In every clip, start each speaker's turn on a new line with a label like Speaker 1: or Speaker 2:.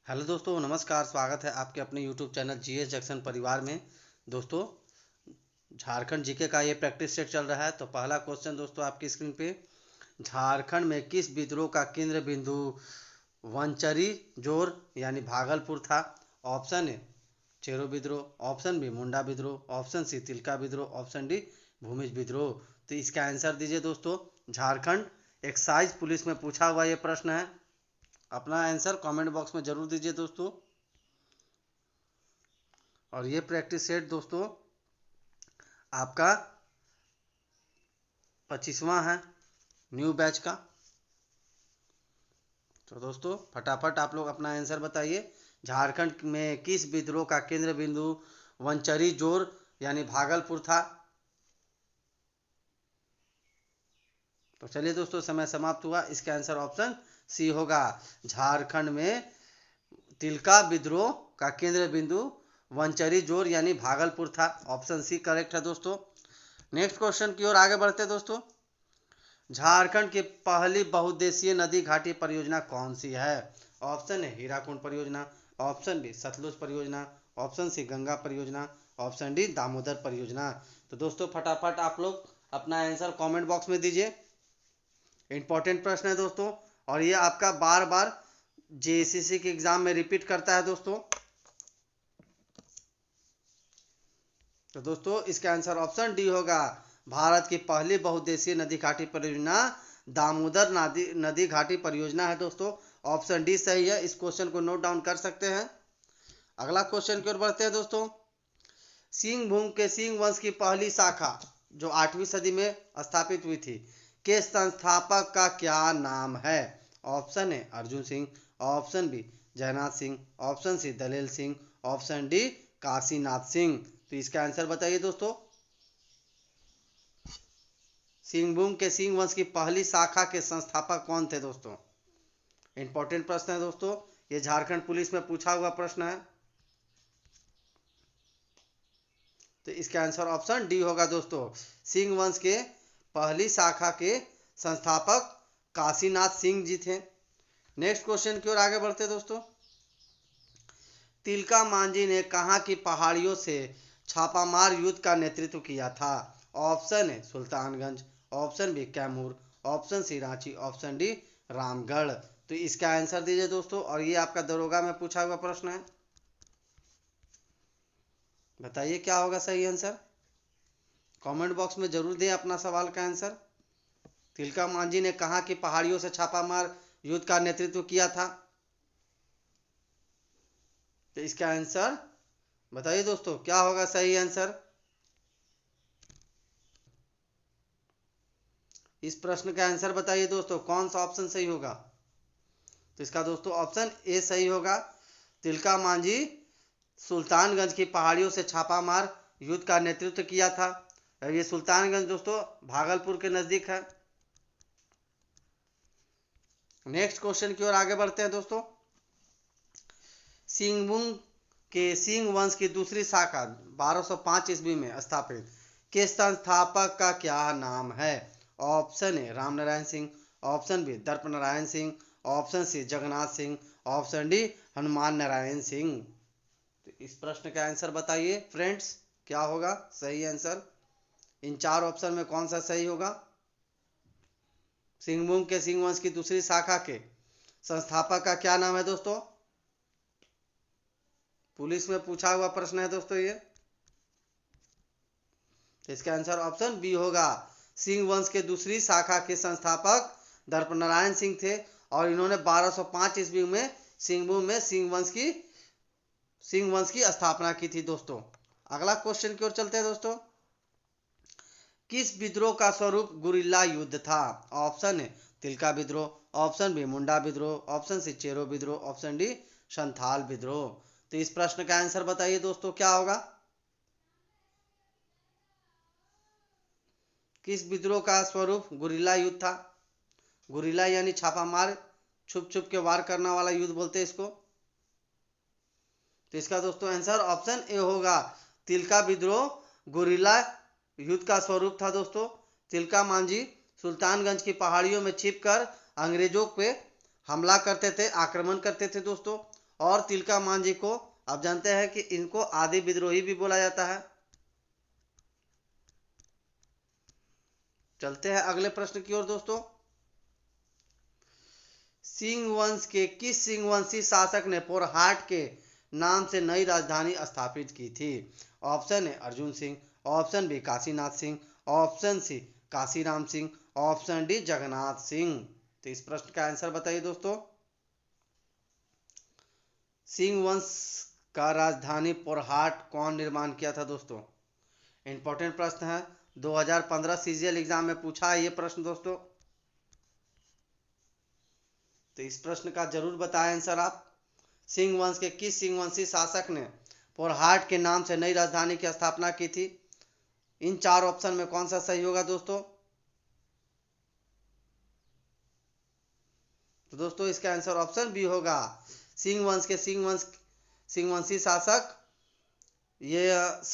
Speaker 1: Hello दोस्तों, नमस्कार। स्वागत है आपके अपने यूट्यूब चैनल जीएस जंक्शन परिवार में। दोस्तों, झारखंड जीके का ये प्रैक्टिस सेट चल रहा है। तो पहला क्वेश्चन दोस्तों आपकी स्क्रीन पे, झारखंड में किस विद्रोह का केंद्र बिंदु वनचरी जोर यानी भागलपुर था? ऑप्शन ए चेरो विद्रोह, ऑप्शन बी मुंडा विद्रोह, ऑप्शन सी तिलका विद्रोह, ऑप्शन डी भूमिज विद्रोह। तो इसका आंसर दीजिए दोस्तों। झारखंड एक्साइज पुलिस में पूछा हुआ ये प्रश्न है। अपना आंसर कमेंट बॉक्स में जरूर दीजिए दोस्तों। और ये प्रैक्टिस सेट दोस्तों आपका 25वां है न्यू बैच का। तो दोस्तों फटाफट आप लोग अपना आंसर बताइए। झारखंड में किस विद्रोह का केंद्र बिंदु वनचरी जोर यानी भागलपुर था? तो चलिए दोस्तों, समय समाप्त हुआ। इसका आंसर ऑप्शन सी होगा। झारखंड में तिलका विद्रोह का केंद्र बिंदु वनचरी जोर यानी भागलपुर था। ऑप्शन सी करेक्ट है दोस्तों। नेक्स्ट क्वेश्चन की ओर आगे बढ़ते हैं दोस्तों। झारखंड की पहली बहुउद्देशीय नदी घाटी परियोजना कौन सी है? ऑप्शन ए हीराकुंड परियोजना, ऑप्शन बी सतलुज परियोजना, ऑप्शन सी गंगा परियोजना, ऑप्शन डी दामोदर परियोजना। तो दोस्तों फटाफट आप लोग अपना आंसर कमेंट बॉक्स में दीजिए। इंपॉर्टेंट प्रश्न है दोस्तों, और ये आपका बार बार जेएसएससी के एग्जाम में रिपीट करता है दोस्तों। तो दोस्तों इसका आंसर ऑप्शन डी होगा। भारत की पहली बहुउद्देशीय नदी घाटी परियोजना दामोदर नदी घाटी परियोजना है दोस्तों। ऑप्शन डी सही है। इस क्वेश्चन को नोट डाउन कर सकते हैं। अगला क्वेश्चन की ओर बढ़ते हैं दोस्तों। सिंह भूम के सिंह वंश की पहली शाखा जो 8वीं सदी में स्थापित हुई थी के संस्थापक का क्या नाम है? Option A Arjun Singh, option B Jaynath Singh, option C Dalel Singh, option D Kashinath Singh. तो इसका आंसर बताइए दोस्तों। सिंहभूम के सिंह वंश की पहली शाखा के संस्थापक कौन थे दोस्तों? इंपॉर्टेंट प्रश्न है दोस्तों, ये झारखंड पुलिस में पूछा हुआ प्रश्न है। तो इसका आंसर ऑप्शन डी होगा दोस्तों। सिंह वंश के पहली शाखा के संस्थापक काशीनाथ सिंह जी थे। नेक्स्ट क्वेश्चन की ओर आगे बढ़ते दोस्तों। तिलका मांझी ने कहाँ की पहाड़ियों से छापामार युद्ध का नेतृत्व किया था? Option A Sultanganj, option B Kaimur, option C Ranchi, option D Ramgarh. तो इसका आंसर दीजिए दोस्तों। और ये आपका दरोगा में पूछा हुआ प्रश्न है। बताइए क्या होगा सही आंसर। कमेंट बॉक्स में जरूर दें अपना सवाल का आंसर। तिलका मांझी ने कहाँ की पहाड़ियों से छापामार युद्ध का नेतृत्व किया था? तो इसका आंसर बताइए दोस्तों, क्या होगा सही आंसर। इस प्रश्न का आंसर बताइए दोस्तों, कौन सा ऑप्शन सही होगा। तो इसका दोस्तों ऑप्शन ए सही होगा। तिलका मांझी सुल्तानगंज की पहाड़ियों से छापामार युद्ध का नेतृत्व किया था। ये सुल्तानगंज दोस्तों भागलपुर के नजदीक है। नेक्स्ट क्वेश्चन की ओर आगे बढ़ते हैं दोस्तों। सिंहभूम के सिंह वंश की दूसरी शाखा 1205 ईस्वी में स्थापित के संस्थापक का क्या नाम है? Option A Ramnarayan Singh, option B Darp Narayan Singh, option C Jagannath Singh, option D Hanuman Narayan Singh. तो इस प्रश्न का आंसर बताइए फ्रेंड्स, क्या होगा सही आंसर। इन चार ऑप्शन में कौन सा सही होगा? सिंहभूम के सिंह वंश की दूसरी शाखा के संस्थापक का क्या नाम है दोस्तों? पुलिस में पूछा हुआ प्रश्न है दोस्तों ये। इसका आंसर ऑप्शन बी होगा। सिंह वंश के दूसरी शाखा के संस्थापक दर्प नारायण सिंह थे, और इन्होंने 1205 ईस्वी में सिंहभूम में सिंह वंश की स्थापना की थी दोस्तों। अगला क्वेश्चन की ओर चलते हैं दोस्तों। किस विद्रोह का स्वरूप गुरिल्ला युद्ध था? ऑप्शन ए तिलका विद्रोह, ऑप्शन बी मुंडा विद्रोह, ऑप्शन सी चेरो विद्रोह, ऑप्शन डी संथाल विद्रोह। तो इस प्रश्न का आंसर बताइए दोस्तों, क्या होगा। किस विद्रोह का स्वरूप गुरिल्ला युद्ध था? गुरिल्ला यानी छापामार, छुप छुप के वार करने वाला युद्ध बोलते हैं इसको। तो इसका दोस्तों आंसर ऑप्शन ए होगा। तिलका विद्रोह गुरिल्ला युद्ध का स्वरूप था दोस्तों। तिलका मांझी सुल्तानगंज की पहाड़ियों में छिपकर अंग्रेजों पे हमला करते थे, आक्रमण करते थे दोस्तों। और तिलका मांझी को आप जानते हैं कि इनको आदि विद्रोही भी बोला जाता है। चलते हैं अगले प्रश्न की ओर दोस्तों। सिंह वंश के किस सिंहवंशी शासक ने पोरहाट के नाम से नई राजधानी स्थापित की थी? Option A Arjun Singh, option B Kashinath Singh, option C Kashiram Singh, option D Jagannath Singh. तो इस प्रश्न का आंसर बताइए दोस्तों। सिंह वंश का राजधानी पोरहाट कौन निर्माण किया था दोस्तों? इंपॉर्टेंट प्रश्न है, 2015 सीजीएल एग्जाम में पूछा है ये प्रश्न दोस्तों। तो इस प्रश्न का जरूर बताएं आंसर आप। सिंह वंश के किस सिंहवंशी शासक ने पोरहाट के नाम से नई राजधानी की स्थापना की थी? इन 4 ऑप्शन में कौन सा सही होगा दोस्तों? तो दोस्तों इसका आंसर ऑप्शन बी होगा। सिंह वंश के सिंहवंशी शासक ये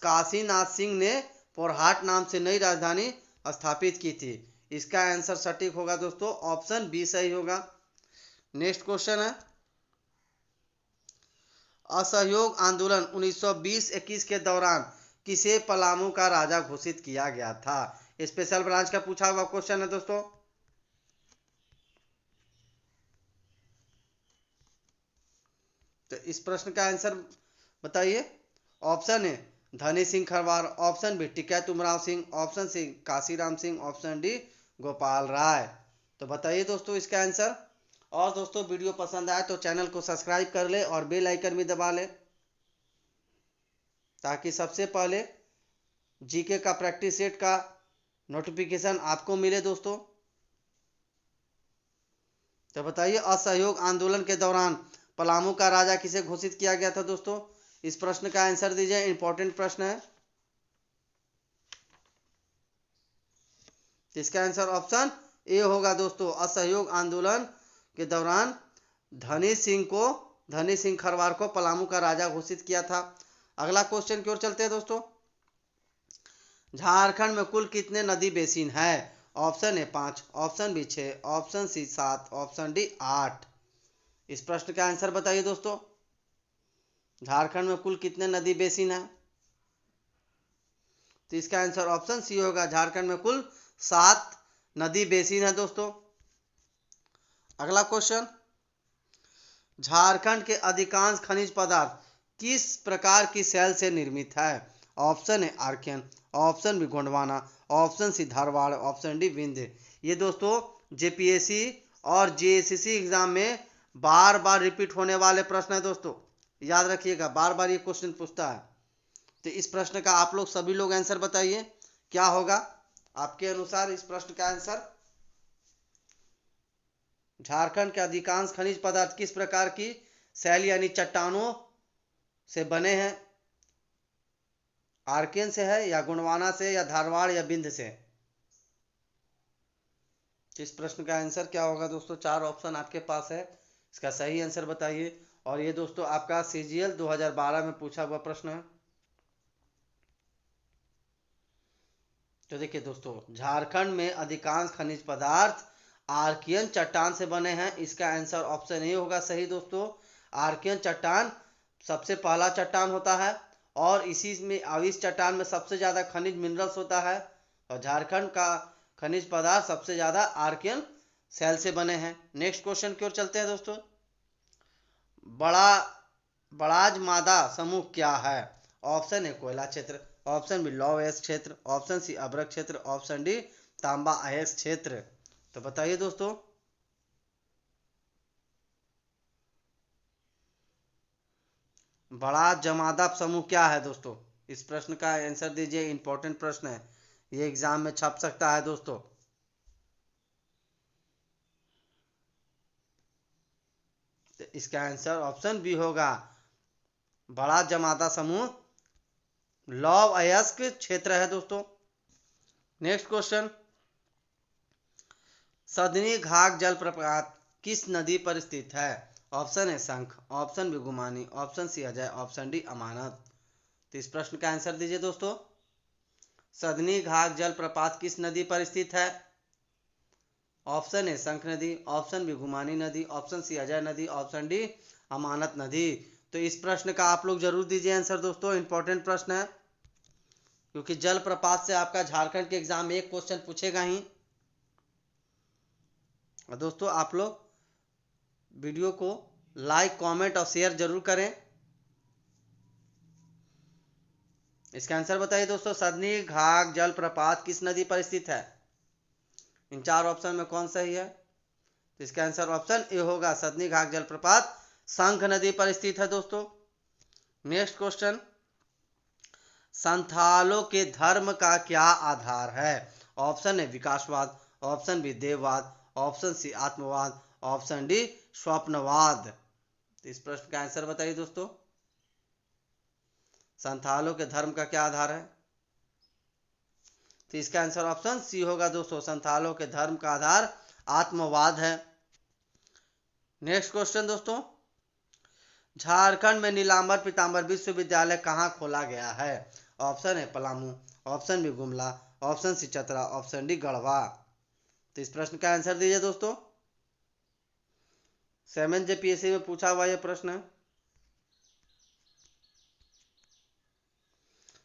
Speaker 1: काशीनाथ सिंह ने पोरहाट नाम से नई राजधानी स्थापित की थी। इसका आंसर सटीक होगा दोस्तों, ऑप्शन बी सही होगा। नेक्स्ट क्वेश्चन है, असहयोग आंदोलन 1920-21 के दौरान किसे पलामू का राजा घोषित किया गया था? स्पेशल ब्रांच का पूछा हुआ क्वेश्चन है दोस्तों। तो इस प्रश्न का आंसर बताइए। Option A Dhani Singh Kharwar, option B Tikait Umrao Singh, option C Kashiram Singh, option D Gopal Rai. तो बताइए दोस्तों इसका आंसर। और दोस्तों वीडियो पसंद आए तो चैनल को सब्सक्राइब कर ले और बेल आइकन भी दबा ले, ताकि सबसे पहले जीके का प्रैक्टिस सेट का नोटिफिकेशन आपको मिले दोस्तों। तो बताइए असहयोग आंदोलन के दौरान पलामू का राजा किसे घोषित किया गया था दोस्तों? इस प्रश्न का आंसर दीजिए, इंपॉर्टेंट प्रश्न है। इसका आंसर ऑप्शन ए होगा दोस्तों। असहयोग आंदोलन के दौरान धनी सिंह खरवार को पलामू का राजा घोषित किया था। अगला क्वेश्चन की ओर चलते हैं दोस्तों। झारखंड में कुल कितने नदी बेसिन है? Option A 5, option B 6, option C 7, option D 8। इस प्रश्न का आंसर बताइए दोस्तों। झारखंड में कुल कितने नदी बेसिन है? तो इसका आंसर ऑप्शन सी होगा। झारखंड में कुल 7 नदी बेसिन है दोस्तों। अगला क्वेश्चन, झारखंड के अधिकांश खनिज पदार्थ किस प्रकार की सेल से निर्मित है? Option A Archean, option B Gondwana, option C Dharwar, option D Vindhya. ये दोस्तों जेपीएससी और जेएसएससी एग्जाम में बार बार रिपीट होने वाले प्रश्न है दोस्तों, याद रखिएगा, बार बार ये क्वेश्चन पूछता है। तो इस प्रश्न का आप लोग सभी लोग आंसर बताइए, क्या होगा आपके अनुसार इस प्रश्न का आंसर? झारखंड के अधिकांश खनिज पदार्थ किस प्रकार की शैल यानी चट्टानों से बने हैं? आर्कियन से है या गोंडवाना से या धारवाड़ या विंध्य से? इस प्रश्न का आंसर क्या होगा दोस्तों? 4 ऑप्शन आपके पास है, इसका सही आंसर बताइए। और ये दोस्तों आपका सीजीएल 2012 में पूछा हुआ प्रश्न है। तो देखिए दोस्तों, झारखंड में अधिकांश खनिज पदार्थ आर्कियन चट्टान से बने हैं। इसका आंसर ऑप्शन ए होगा सही दोस्तों। आर्कियन चट्टान सबसे पहला चट्टान होता है और इस चट्टान में सबसे ज़्यादा खनिज मिनरल्स होता है। और झारखंड का खनिज पदार्थ सबसे ज़्यादा आर्कियन सेल से बने हैं। नेक्स्ट क्वेश्चन की ओर चलते हैं दोस्तों। बड़ाज मादा समूह क्या है? ऑप्शन ए कोयला क्षेत्र, ऑप्शन बी लौह अयस्क क्षेत्र, ऑप्शन सी अभ्रक क्षेत्र, ऑप्शन डी तांबा अयस्क क्षेत्र। तो बताइए दोस्तों। बड़ा जमादा समूह क्या है दोस्तों? इस प्रश्न का आंसर दीजिए, इंपॉर्टेंट प्रश्न है, ये एग्जाम में छप सकता है दोस्तों। तो इसका आंसर ऑप्शन बी होगा। बड़ा जमादा समूह लौह अयस्क क्षेत्र है दोस्तों। नेक्स्ट क्वेश्चन, सदनी घाघ जलप्रपात किस नदी पर स्थित है? Option A Shankh, option B Gumani, option C Ajay, option D Amanat. तो इस प्रश्न का आंसर दीजिए दोस्तों। सदनी घाघ जलप्रपात किस नदी पर स्थित है? ऑप्शन ए शंख नदी, ऑप्शन बी गुमानी नदी, ऑप्शन सी अजय नदी, ऑप्शन डी अमानत नदी। तो इस प्रश्न का आप लोग जरूर दीजिए आंसर दोस्तों, इंपॉर्टेंट प्रश्न है, क्योंकि जलप्रपात से आपका झारखंड के एग्जाम में एक क्वेश्चन पूछेगा ही। और दोस्तों आप लोग वीडियो को लाइक, कमेंट और शेयर जरूर करें। इसका आंसर बताइए दोस्तों, सदनी घाघ जलप्रपात किस नदी पर स्थित है? इन 4 ऑप्शन में कौन सही है? तो इसका आंसर ऑप्शन ए होगा, सदनी घाघ जलप्रपात शंख नदी पर स्थित है दोस्तों। नेक्स्ट क्वेश्चन, संथालों के धर्म का क्या आधार है? ऑप्शन ए विकासवाद, ऑप्शन बी देववाद, ऑप्शन सी आत्मवाद, ऑप्शन डी स्वप्नवाद। तो इस प्रश्न का आंसर बताइए दोस्तों, संथालों के धर्म का क्या आधार है? तो इसका आंसर ऑप्शन सी होगा दोस्तों, संथालों के धर्म का आधार आत्मवाद है। नेक्स्ट क्वेश्चन दोस्तों, झारखंड में नीलांबर पीताम्बर विश्वविद्यालय कहाँ खोला गया है? ऑप्शन है Palamu, option B Gumla, option C Chatra, option D Garhwa. तो इस प्रश्न का आंसर दीजिए दोस्तों, 7 जेपीएससी में पूछा हुआ यह प्रश्न है।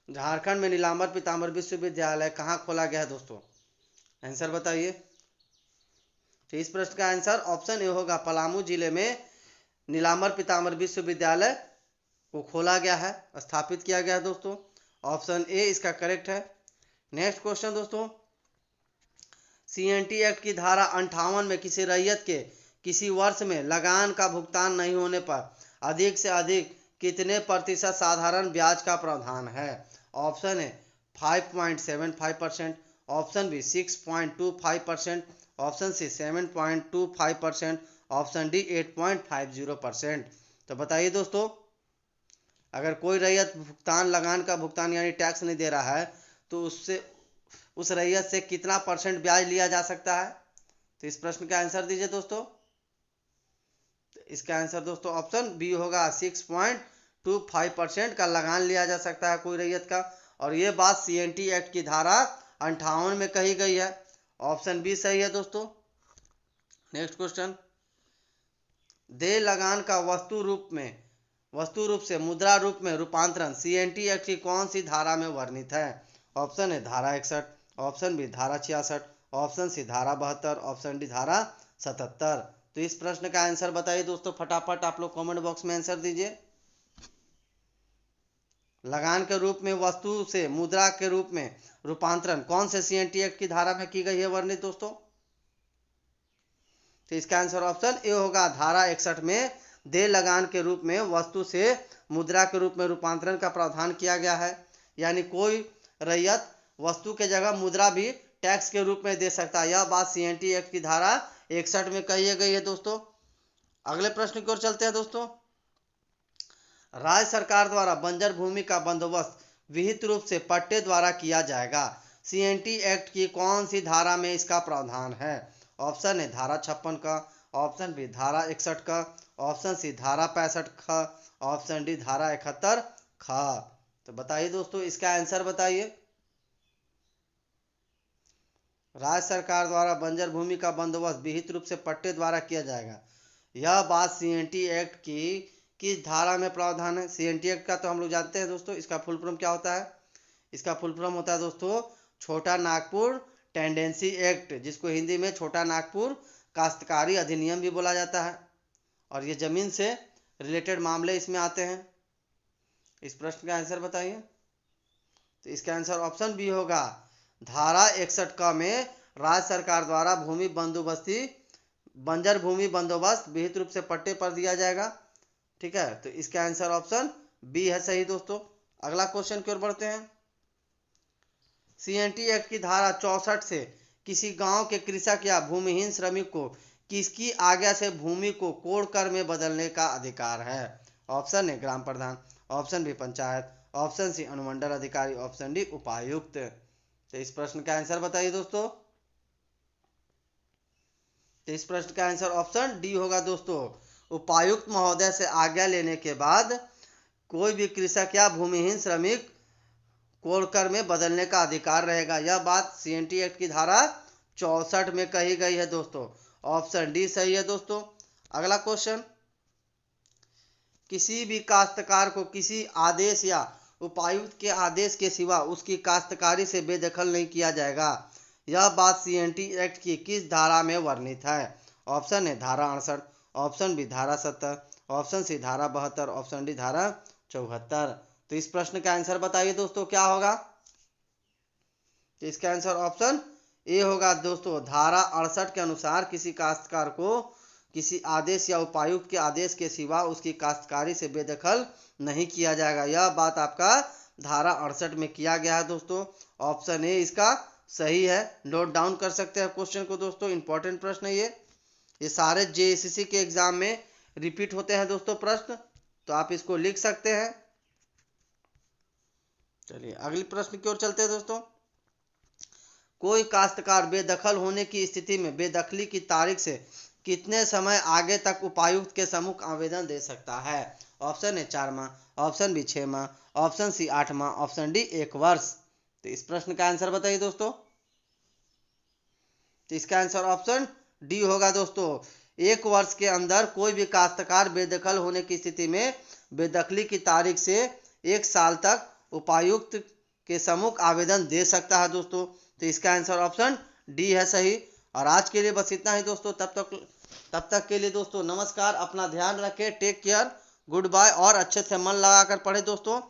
Speaker 1: झारखंड में नीलांबर पीताम्बर विश्वविद्यालय कहाँ खोला गया है दोस्तों? आंसर बताइए। तो इस प्रश्न का आंसर ऑप्शन ए होगा, पलामू जिले में नीलांबर पीताम्बर विश्वविद्यालय को खोला गया है, स्थापित किया गया है दोस्तों। ऑप्शन ए इसका करेक्ट है। नेक्स्ट क्वेश्चन दोस्तों, सीएनटी एक्ट की धारा 58 में किसी रैयत के किसी वर्ष में लगान का भुगतान नहीं होने पर अधिक से अधिक कितने प्रतिशत साधारण ब्याज का प्रावधान है? Option A 5.75%, option B 6.25%, option C 7.25%, option D 8.50%। तो बताइए दोस्तों, अगर कोई रैयत भुगतान लगान का भुगतान यानी टैक्स नहीं दे रहा है तो उससे उस रैयत से कितना परसेंट ब्याज लिया जा सकता है? तो इस प्रश्न का आंसर दीजिए दोस्तों। इसका आंसर दोस्तों ऑप्शन बी होगा, 6.25% का लगान लिया जा सकता है कोई रैयत का, और ये बात सीएनटी एक्ट की धारा 58 में कही गई है। ऑप्शन बी सही है दोस्तों। नेक्स्ट क्वेश्चन, देय लगान का वस्तु रूप से मुद्रा रूप में रूपांतरण सीएनटी एक्ट की कौन सी धारा में वर्णित है? ऑप्शन है धारा 61, ऑप्शन बी धारा 66, ऑप्शन सी धारा 72, ऑप्शन डी धारा 77। तो इस प्रश्न का आंसर बताइए दोस्तों, फटाफट आप लोग कमेंट बॉक्स में आंसर दीजिए। लगान के रूप में वस्तु से मुद्रा के रूप में रूपांतरण कौन से सीएनटी एक्ट की धारा में की गई है वर्णित दोस्तों? तो इसका आंसर ऑप्शन ए होगा, धारा 61 में देय लगान के रूप में वस्तु से मुद्रा के रूप में रूपांतरण का प्रावधान किया गया है। यानी कोई रैयत वस्तु के जगह मुद्रा भी टैक्स के रूप में दे सकता है। यह बात सीएनटी एक्ट की धारा 61 में कही गई है दोस्तों। अगले प्रश्न की ओर चलते हैं दोस्तों, राज्य सरकार द्वारा बंजर भूमि का बंदोबस्त विहित रूप से पट्टे द्वारा किया जाएगा। सीएनटी एक्ट की कौन सी धारा में इसका प्रावधान है? ऑप्शन है धारा 56 का, ऑप्शन बी धारा 61 का, ऑप्शन सी धारा 65 का, ऑप्शन डी धारा 71 का। तो बताइए दोस्तों, इसका आंसर बताइए। राज्य सरकार द्वारा बंजर भूमि का बंदोबस्त विहित रूप से पट्टे द्वारा किया जाएगा, यह बात सीएनटी एक्ट की किस धारा में प्रावधान है? सीएनटी एक्ट का तो हम लोग जानते हैं दोस्तों, इसका फुल फॉर्म क्या होता है? इसका फुल फॉर्म होता है दोस्तों छोटा नागपुर टेंडेंसी एक्ट, जिसको हिंदी में छोटा नागपुर काश्तकारी अधिनियम भी बोला जाता है, और ये जमीन से रिलेटेड मामले इसमें आते हैं। इस प्रश्न का आंसर बताइए। तो इसका आंसर ऑप्शन बी होगा, धारा 61 का में राज्य सरकार द्वारा बंजर भूमि बंदोबस्त विहित रूप से पट्टे पर दिया जाएगा। ठीक है, तो इसका आंसर ऑप्शन बी है सही दोस्तों। अगला क्वेश्चन की ओर बढ़ते हैं, सीएनटी एक्ट की धारा 64 से किसी गांव के कृषक या भूमिहीन श्रमिक को किसकी आज्ञा से भूमि को कोड़ कर में बदलने का अधिकार है? ऑप्शन ए ग्राम प्रधान, option B panchayat, option C अनुमंडल अधिकारी, ऑप्शन डी उपायुक्त। तो इस प्रश्न का आंसर बताइए दोस्तों। तो इस प्रश्न का आंसर ऑप्शन डी होगा दोस्तों, उपायुक्त महोदय से आज्ञा लेने के बाद कोई भी कृषक या भूमिहीन श्रमिक कोड़ कर में बदलने का अधिकार रहेगा। यह बात सीएनटी एक्ट की धारा 64 में कही गई है दोस्तों। ऑप्शन डी सही है दोस्तों। अगला क्वेश्चन, किसी भी काश्तकार को किसी आदेश या उपायुक्त के आदेश के सिवा उसकी काश्तकारी से बेदखल नहीं किया जाएगा। यह बात सीएनटी एक्ट की किस धारा में वर्णित है? ऑप्शन ए धारा 68, ऑप्शन बी धारा 70, ऑप्शन सी धारा 72, ऑप्शन डी धारा 74। तो इस प्रश्न का आंसर बताइए दोस्तों क्या होगा? तो इसका आंसर ऑप्शन ए होगा दोस्तों। धारा 68 के अनुसार किसी काश्तकार को किसी आदेश या उपायुक्त के आदेश के सिवा उसकी काश्तकारी से बेदखल नहीं किया जाएगा। यह बात आपका धारा 68 में किया गया है दोस्तों। ऑप्शन ए इसका सही है। नोट डाउन कर सकते हैं क्वेश्चन को दोस्तों, इंपॉर्टेंट प्रश्न है ये सारे जेएसएससी के एग्जाम में रिपीट होते हैं दोस्तों प्रश्न, तो आप इसको लिख सकते हैं। चलिए अगले प्रश्न की ओर चलते हैं दोस्तों। कोई काश्तकार बेदखल होने की स्थिति में बेदखली की तारीख से कितने समय आगे तक उपायुक्त के सम्मुख आवेदन दे सकता है? ऑप्शन ए 4 माह, ऑप्शन बी 6 माह, ऑप्शन सी 8 माह, ऑप्शन डी 1 वर्ष। तो इस प्रश्न का आंसर बताइए दोस्तों। तो इसका आंसर ऑप्शन डी होगा दोस्तों। 1 वर्ष के अंदर कोई भी काश्तकार बेदखल होने की स्थिति में बेदखली की तारीख से 1 साल तक उपायुक्त के सम्मुख आवेदन दे सकता है दोस्तों। तो इसका आंसर ऑप्शन डी है सही। और आज के लिए बस इतना ही दोस्तों। तब तक के लिए दोस्तों नमस्कार। अपना ध्यान रखें, टेक केयर, गुड बाय और अच्छे से मन लगाकर पढ़े दोस्तों।